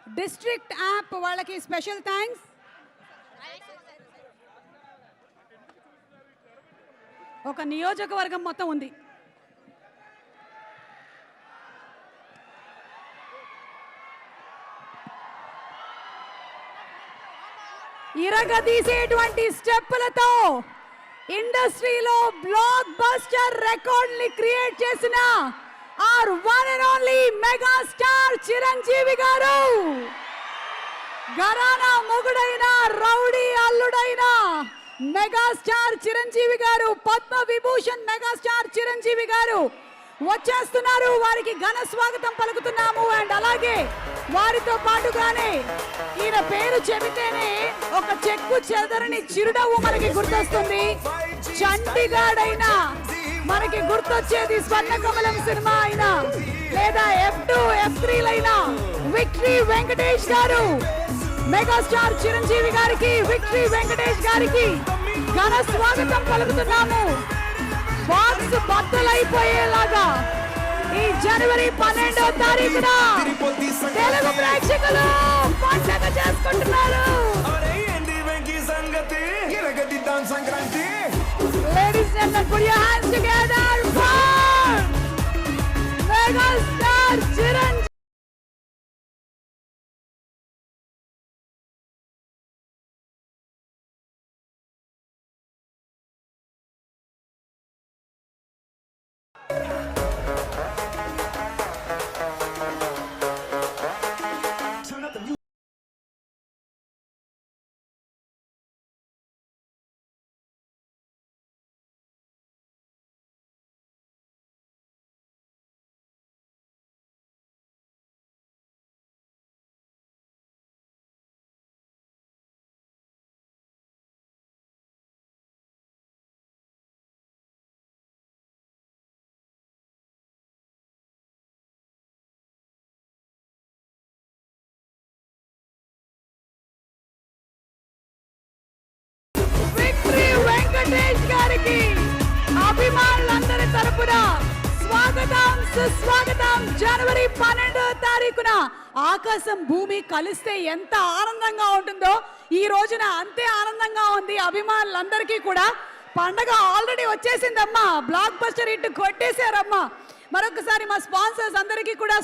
District app వాళ్ళకి special thanks. ఒక నియోజకవర్గం మొత్తం ఉంది. ఇరగదీసేటువంటి స్టెప్పులతో ఇండస్ట్రీలో బ్లాక్ బస్టర్ రికార్డ్ ని క్రియేట్ చేసిన R one and only megastar Chiranjeevi garu, గరానా మొగుడైన రౌడీ అల్లుడైన మెగాస్టార్ చిరంజీవి గారు, పద్మ విభూషణ్ మెగాస్టార్ చిరంజీవి గారు వచ్చేస్తున్నారు. వారికి ఘన స్వాగతం పలుకుతున్నాము. అండ్ అలాగే వారితో పాటుగానే ఈయన పేరు చెబితేనే ఒక చెక్కు చెదరని చిరునవ్వు మనకి గుర్తొస్తుంది. చండీగఢ్ అయినా మనకి గుర్తొచ్చేది స్వర్ణకమలం సినిమా అయినా, లేదా F2 F3 లైనా విక్టరీ వెంకటేష్ గారు, మెగాస్టార్ చిరంజీవి గారికి, విక్టరీ వెంకటేష్ గారికి ఘన స్వాగతం పలుకుతున్నాము. బాక్స్ బద్దలైపోయేలాగా ఈ జనవరి 12వ తారీఖున తెలుగు ప్రేక్షకులు పండుగ చేసుకుంటున్నారు. Ladies and gentlemen, put your hands together for Megastar Chiranjeevi. Venkatesh గారికి అభిమానులందరి తరపున స్వాగతం సుస్వాగతం. జనవరి 12వ తారీఖున ఆకాశం భూమి కలిస్తే ఎంత ఆనందంగా ఉంటుందో ఈ రోజున అంతే ఆనందంగా ఉంది అభిమానులందరికీ కూడా. పండగ ఆల్రెడీ వచ్చేసిందమ్మా, బ్లాక్ బస్టర్ హిట్ కొట్టేశారమ్మా. మరొకసారి మా స్పాన్సర్స్ అందరికీ కూడా